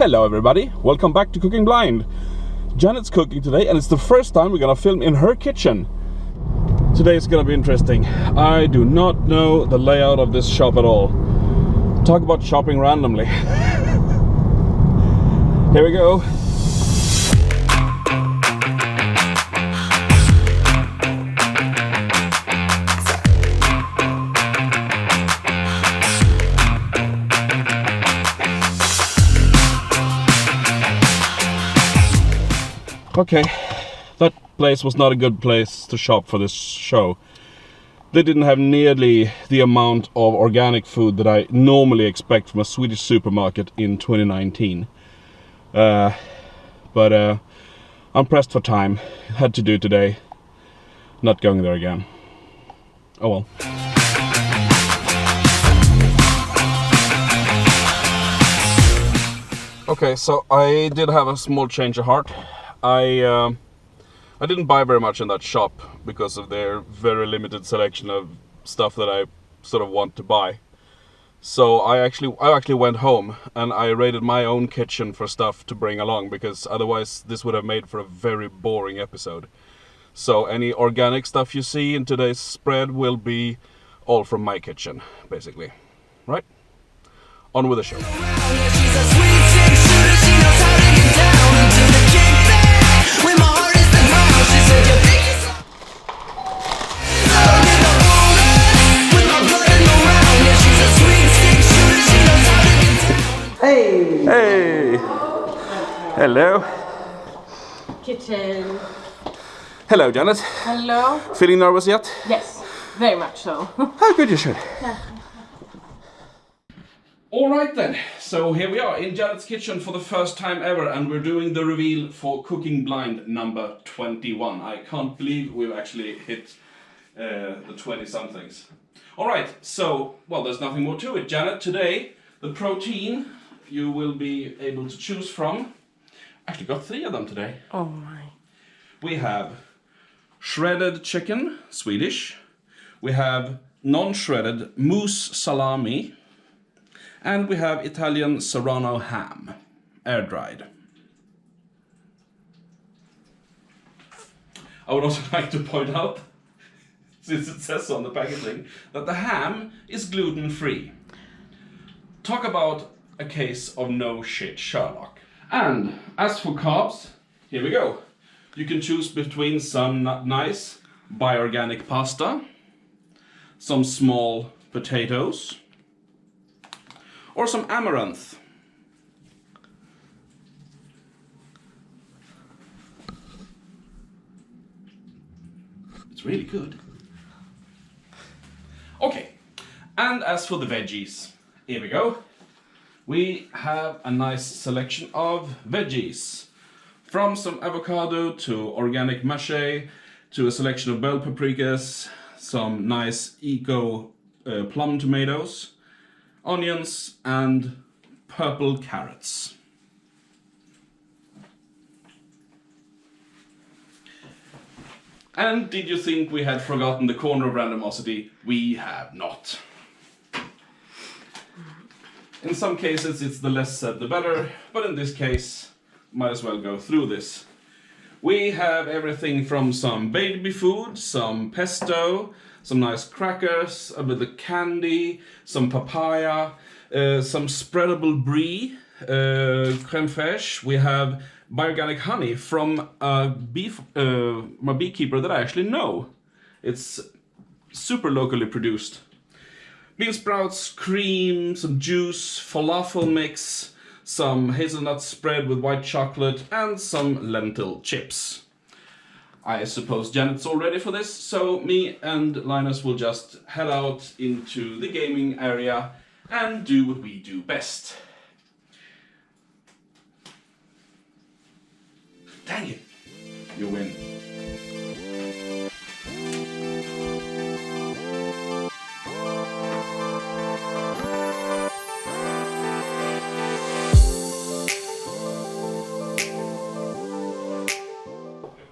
Hello everybody, welcome back to Cooking Blind. Jeanette's cooking today and it's the first time we're gonna film in her kitchen. Today is gonna be interesting. I do not know the layout of this shop at all. Talk about shopping randomly. Here we go. Okay, that place was not a good place to shop for this show. They didn't have nearly the amount of organic food that I normally expect from a Swedish supermarket in 2019. But I'm pressed for time. Had to do today. Not going there again. Oh well. Okay, so I did have a small change of heart. I didn't buy very much in that shop because of their very limited selection of stuff that I sort of want to buy. So I actually went home and I raided my own kitchen for stuff to bring along, because otherwise this would have made for a very boring episode. So any organic stuff you see in today's spread will be all from my kitchen, basically. Right? On with the show. Hey! Hey! Hello. Kitchen. Hello, Janet. Hello. Feeling nervous yet? Yes, very much so. How good you should. Alright then, so here we are in Janet's kitchen for the first time ever, and we're doing the reveal for Cooking Blind number 21. I can't believe we've actually hit the 20-somethings. Alright, so, well, there's nothing more to it. Janet, today, the protein you will be able to choose from. Actually got 3 of them today. Oh my. We have shredded chicken, Swedish. We have non-shredded mousse salami. And we have Italian Serrano ham, air-dried. I would also like to point out, since it says so on the packaging, that the ham is gluten-free. Talk about a case of no shit Sherlock. And as for carbs, here we go. You can choose between some nice bioorganic pasta, some small potatoes, or some amaranth. It's really good. Okay, and as for the veggies, here we go. We have a nice selection of veggies. From some avocado to organic mâché, to a selection of bell paprikas, some nice eco plum tomatoes, onions and purple carrots. And did you think we had forgotten the corner of randomosity? We have not. In some cases it's the less said the better, but in this case, might as well go through this. We have everything from some baby food, some pesto, some nice crackers, a bit of candy, some papaya, some spreadable brie, crème fraîche. We have bioorganic honey from a beekeeper that I actually know. It's super locally produced. Bean sprouts, cream, some juice, falafel mix, some hazelnut spread with white chocolate, and some lentil chips. I suppose Janet's all ready for this, so me and Linus will just head out into the gaming area and do what we do best. Dang it! You win.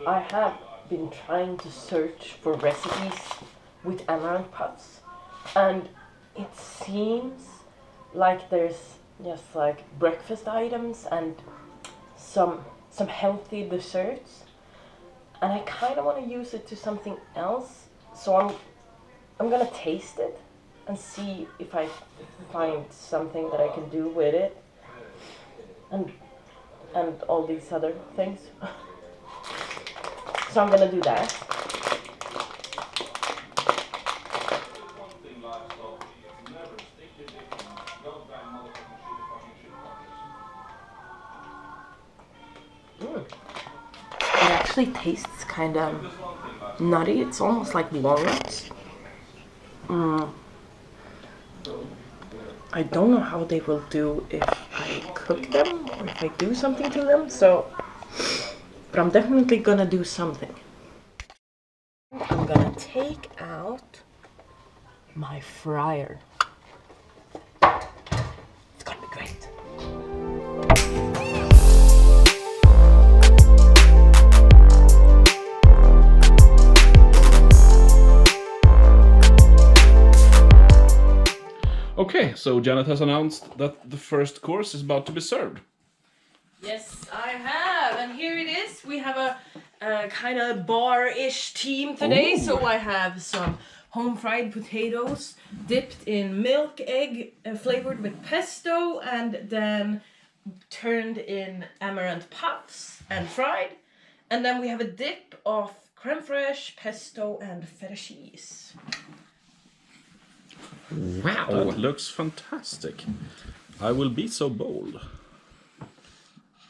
I have been trying to search for recipes with amaranth pots, and it seems like there's just like breakfast items and some healthy desserts. And I kind of want to use it to something else, so I'm gonna taste it and see if I find something that I can do with it, and all these other things. So I'm gonna do that. It actually tastes kind of nutty. It's almost like walnuts. I don't know how they will do if I cook them or if I do something to them, so, but I'm definitely gonna do something. I'm gonna take out my fryer. It's gonna be great. Okay, so Jeanette has announced that the first course is about to be served. Yes, I have, and here it is. We have a kind of bar-ish team today. Ooh. So I have some home-fried potatoes dipped in milk, egg, flavored with pesto, and then turned in amaranth puffs and fried. And then we have a dip of creme fraiche, pesto, and feta cheese. Wow, that looks fantastic. I will be so bold.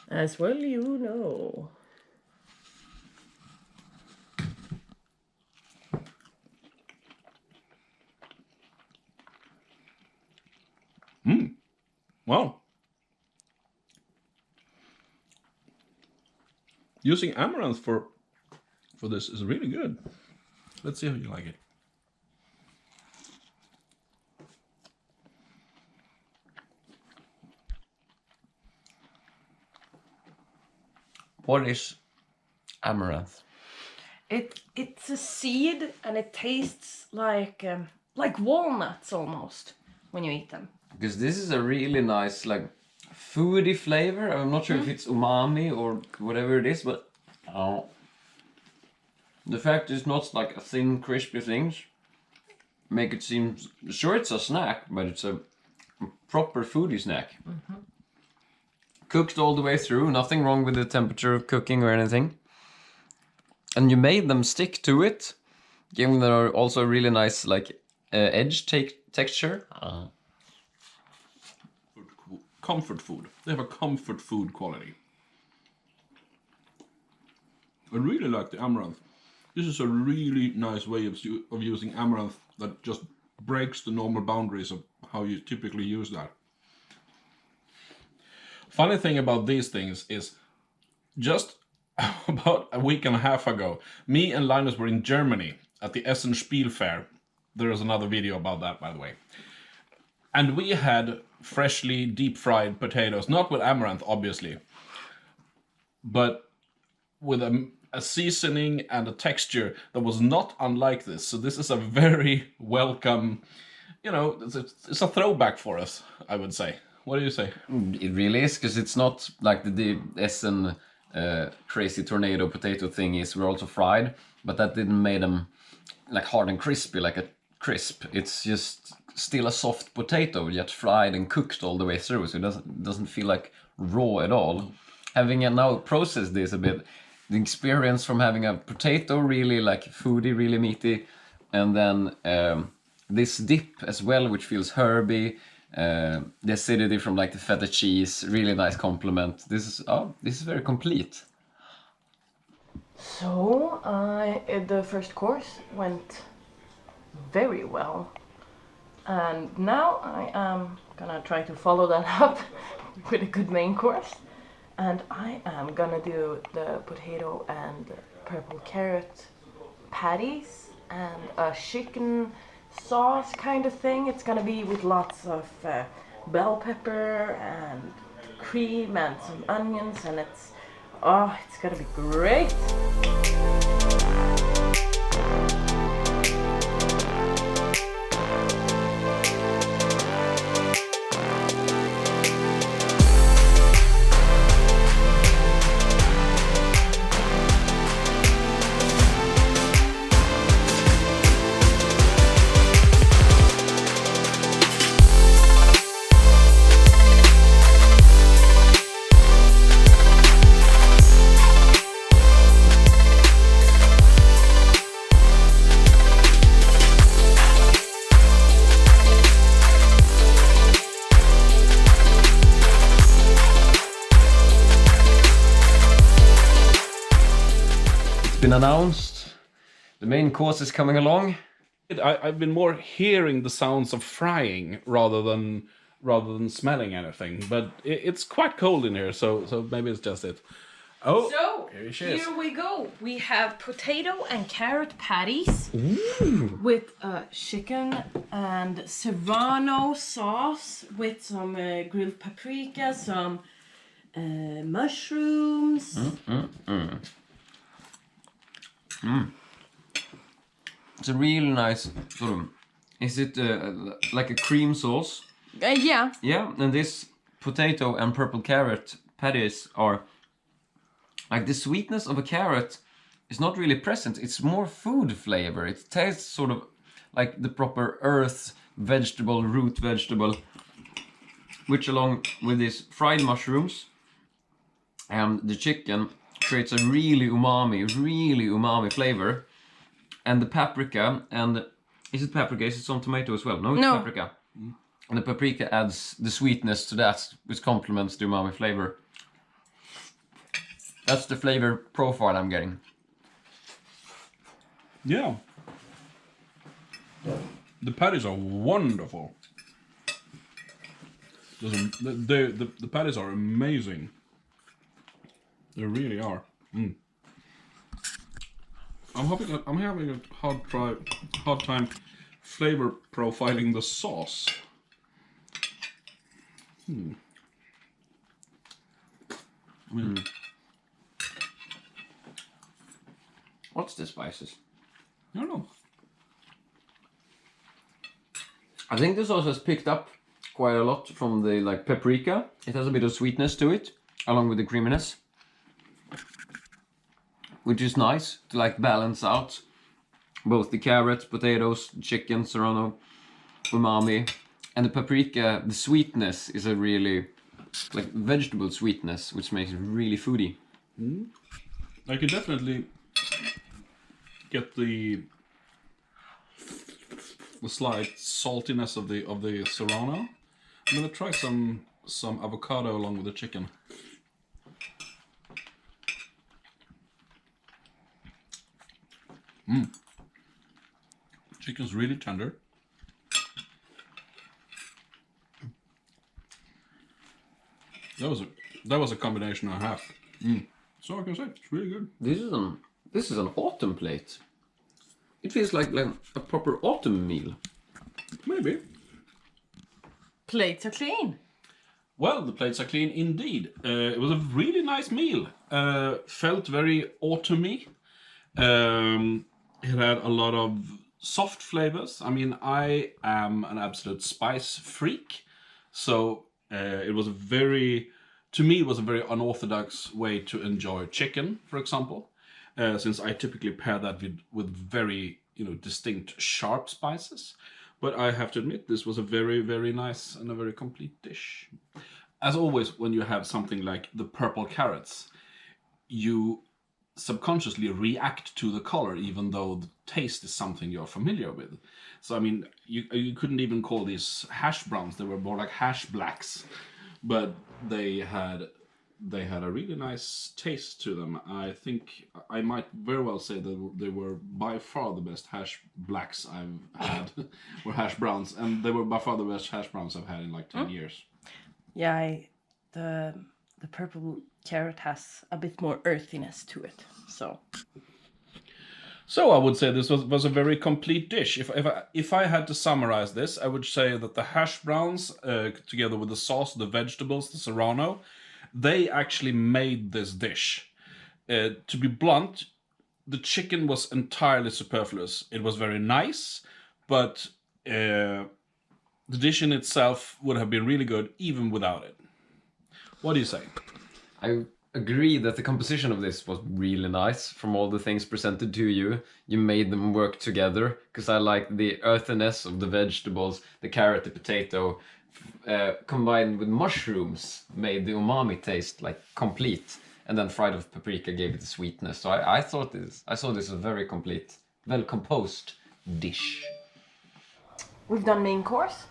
As well you know. Wow. Using amaranth for this is really good. Let's see how you like it. What is amaranth? It's a seed, and it tastes like walnuts almost when you eat them. Because this is a really nice, like, foody flavor. I'm not sure if it's umami or whatever it is, but the fact it's not like a thin, crispy thing make it seem, sure it's a snack, but it's a proper foodie snack. Cooked all the way through, nothing wrong with the temperature of cooking or anything. And you made them stick to it, giving them also a really nice, like, edge texture. Comfort food. They have a comfort food quality. I really like the amaranth. This is a really nice way of using amaranth that just breaks the normal boundaries of how you typically use that. Funny thing about these things is, just about a week and a half ago, me and Linus were in Germany at the Essen Spiel Fair. There is another video about that, by the way. And we had freshly deep-fried potatoes, not with amaranth, obviously, but with a seasoning and a texture that was not unlike this. So this is a very welcome, you know, it's a throwback for us, I would say. What do you say? It really is, because it's not like the Essen crazy tornado potato thing is. We're also fried, but that didn't make them like hard and crispy like a crisp. It's just still a soft potato, yet fried and cooked all the way through, so it doesn't feel like raw at all. Having now processed this a bit, the experience from having a potato really like foody, really meaty, and then this dip as well, which feels herby. The acidity from like the feta cheese, really nice complement. This is very complete. So the first course went very well, and now I am gonna try to follow that up with a good main course, and I am gonna do the potato and purple carrot patties and a chicken sauce kind of thing. It's gonna be with lots of bell pepper and cream and some onions, and it's gonna be great. been announced. The main course is coming along. I've been more hearing the sounds of frying rather than smelling anything. But it's quite cold in here, so maybe it's just it. Oh, So, she is. here we go. We have potato and carrot patties with chicken and Serrano sauce with some grilled paprika, some mushrooms. It's a really nice sort of. Is it like a cream sauce? Yeah. Yeah, and this potato and purple carrot patties are like the sweetness of a carrot is not really present. It's more food flavor. It tastes sort of like the proper earth vegetable, root vegetable, which along with these fried mushrooms and the chicken creates a really umami flavor. And the paprika, and is it paprika? Is it some tomato as well? No, it's paprika. And the paprika adds the sweetness to that, which complements the umami flavor. That's the flavor profile I'm getting. Yeah. The patties are wonderful. The patties are amazing. They really are. I'm having a hard time flavor profiling the sauce. What's the spices? I don't know. I think this sauce has picked up quite a lot from the like paprika. It has a bit of sweetness to it, along with the creaminess, which is nice to like balance out both the carrots, potatoes, chicken, serrano, umami, and the paprika. The sweetness is a really like vegetable sweetness, which makes it really foody. I can definitely get the slight saltiness of the serrano. I'm gonna try some avocado along with the chicken. Chicken's really tender. That was a combination and a half. So I can say it's really good. This is an autumn plate. It feels like a proper autumn meal. Maybe. Plates are clean. Well, the plates are clean indeed. It was a really nice meal. Felt very autumny. It had a lot of soft flavors. I mean, I am an absolute spice freak, so it was to me, it was a very unorthodox way to enjoy chicken, for example, since I typically pair that with very, distinct sharp spices. But I have to admit, this was a very, very nice and a very complete dish. As always, when you have something like the purple carrots, you subconsciously react to the color, even though the taste is something you're familiar with. So, I mean, you couldn't even call these hash browns. They were more like Hashblacks. But they had a really nice taste to them. I think I might very well say that they were by far the best hash blacks I've had, or hash browns, and they were by far the best hash browns I've had in like 10 years. Yeah, the purple carrot has a bit more earthiness to it. So I would say this was a very complete dish. If I had to summarize this, I would say that the hash browns, together with the sauce, the vegetables, the serrano, they actually made this dish. To be blunt, the chicken was entirely superfluous. It was very nice, but the dish in itself would have been really good even without it. What do you say? I agree that the composition of this was really nice. From all the things presented to you, you made them work together, because I like the earthiness of the vegetables, the carrot, the potato, combined with mushrooms made the umami taste like complete, and then fried with paprika gave it the sweetness. So I saw this as a very complete, well composed dish. We've done main course,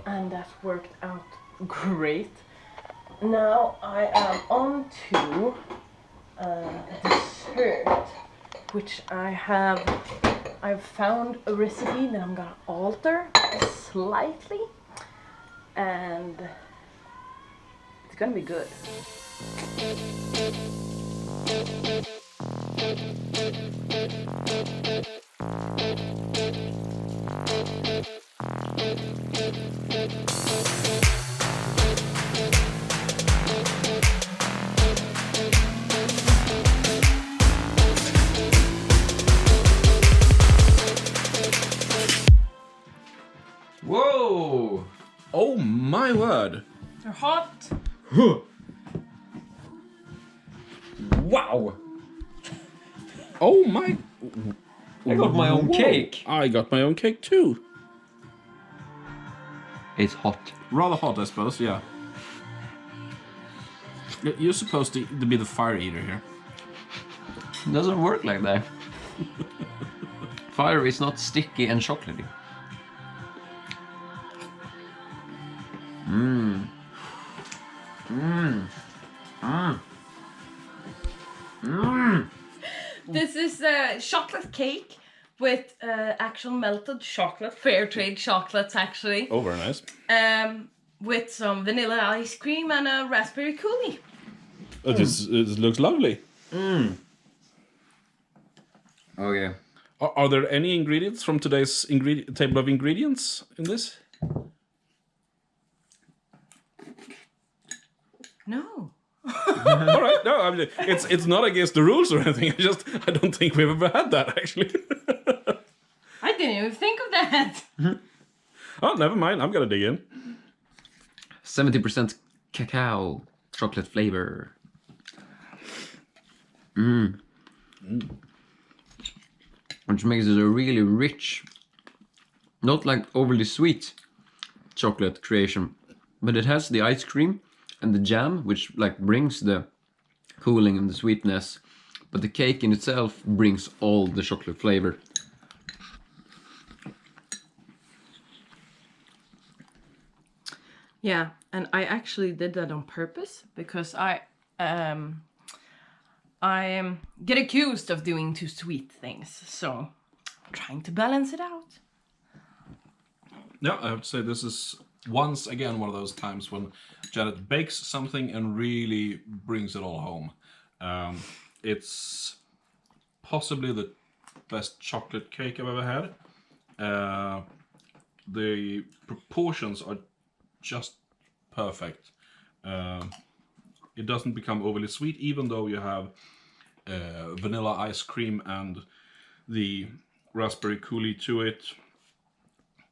and that worked out great. Now I am on to dessert. which I've found a recipe that I'm gonna alter slightly, and it's gonna be good. Whoa! Oh my word! They're hot. Wow! Oh my... I got my own Whoa. cake. I got my own cake too. It's hot. Rather hot, I suppose, yeah. You're supposed to be the fire eater here. It doesn't work like that. Fire is not sticky and chocolatey. This is a chocolate cake with actual melted chocolate, fair trade chocolates actually. Oh, very nice. With some vanilla ice cream and a raspberry coulis. It looks lovely. Okay. Are there any ingredients from today's table of ingredients in this? No. All right, no, I mean, it's not against the rules or anything. I don't think we've ever had that actually. I didn't even think of that. Oh, never mind. I'm gonna dig in. 70% cacao chocolate flavor. Which makes it a really rich, not like overly sweet chocolate creation, but it has the ice cream and the jam, which like brings the cooling and the sweetness, but the cake in itself brings all the chocolate flavor. Yeah, and I actually did that on purpose because I get accused of doing too sweet things, so I'm trying to balance it out. Yeah, I have to say this is once again one of those times when Jeanette bakes something and really brings it all home. It's possibly the best chocolate cake I've ever had. The proportions are just perfect. It doesn't become overly sweet, even though you have vanilla ice cream and the raspberry coulis to it.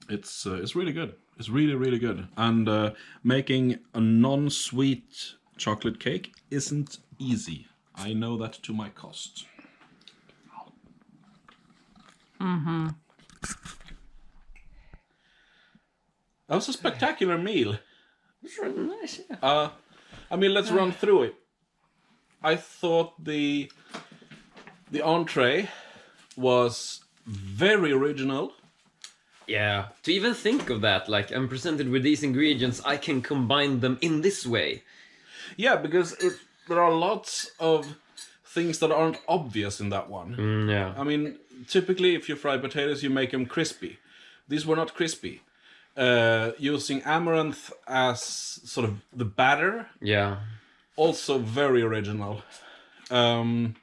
It's really good. It's really good. And making a non-sweet chocolate cake isn't easy. I know that to my cost. That was a spectacular meal. It's really nice, yeah. I mean, let's run through it. I thought the entree was very original. Yeah, to even think of that, like I'm presented with these ingredients, I can combine them in this way. Yeah, because there are lots of things that aren't obvious in that one. Yeah. I mean, typically if you fry potatoes, you make them crispy. These were not crispy. Using Amaranth as sort of the batter, Yeah. also very original. I'd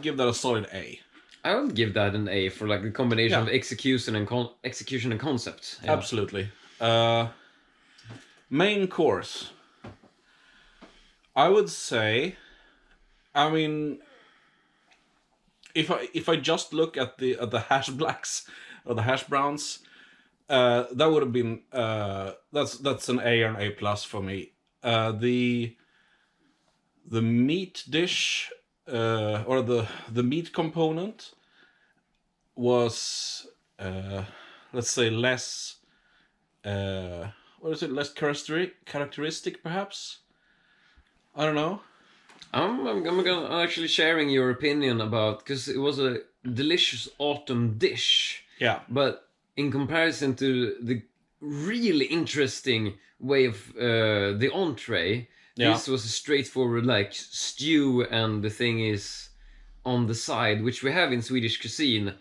give that a solid A. I would give that an A for like the combination Yeah. of execution and concept. Yeah. Absolutely. Main course. I would say, I mean, if I just look at the Hashblacks or the hash browns, that would have been that's an A or an A plus for me. The meat dish or the meat component was let's say less less characteristic perhaps. I don't know. I'm gonna actually sharing your opinion about, because it was a delicious autumn dish. Yeah. But in comparison to the really interesting way of the entree, Yeah. this was a straightforward like stew, and the thing is on the side, which we have in Swedish cuisine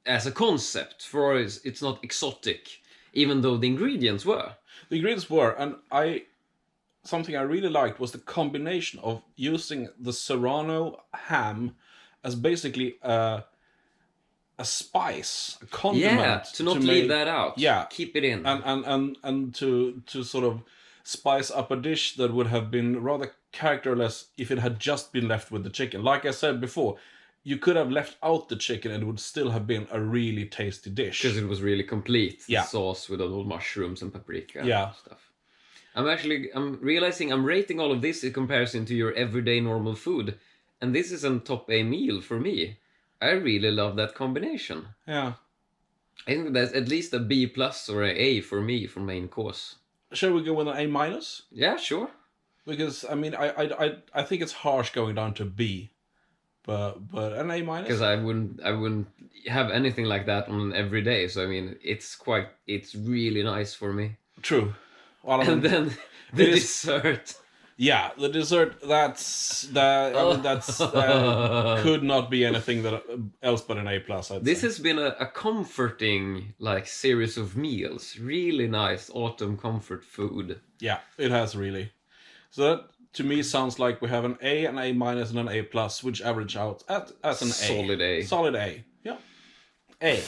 as a concept. For us, it's not exotic, even though the ingredients were. The ingredients were, and something I really liked was the combination of using the Serrano ham as basically a spice, a condiment. Yeah, to not leave that out. Yeah, keep it in. And to sort of spice up a dish that would have been rather characterless if it had just been left with the chicken. Like I said before, you could have left out the chicken and it would still have been a really tasty dish. Because it was really complete. The Yeah. sauce with all mushrooms and paprika Yeah. and stuff. I'm realizing I'm rating all of this in comparison to your everyday normal food. And this is a top A meal for me. I really love that combination. Yeah. I think that's at least a B plus or an A for me for main course. Shall we go with an A minus? Yeah, sure. Because I mean, I think it's harsh going down to B, but an A minus. Because I wouldn't have anything like that on an everyday. So I mean, it's really nice for me. True. Well, I mean, And then the dessert. yeah, the dessert. That's could not be anything else but an A plus. This has been a comforting series of meals. Really nice autumn comfort food. Yeah, it has really. So that to me sounds like we have an A, an A minus, and an A plus, which average out as an A. Solid A. Solid A. Yeah. A.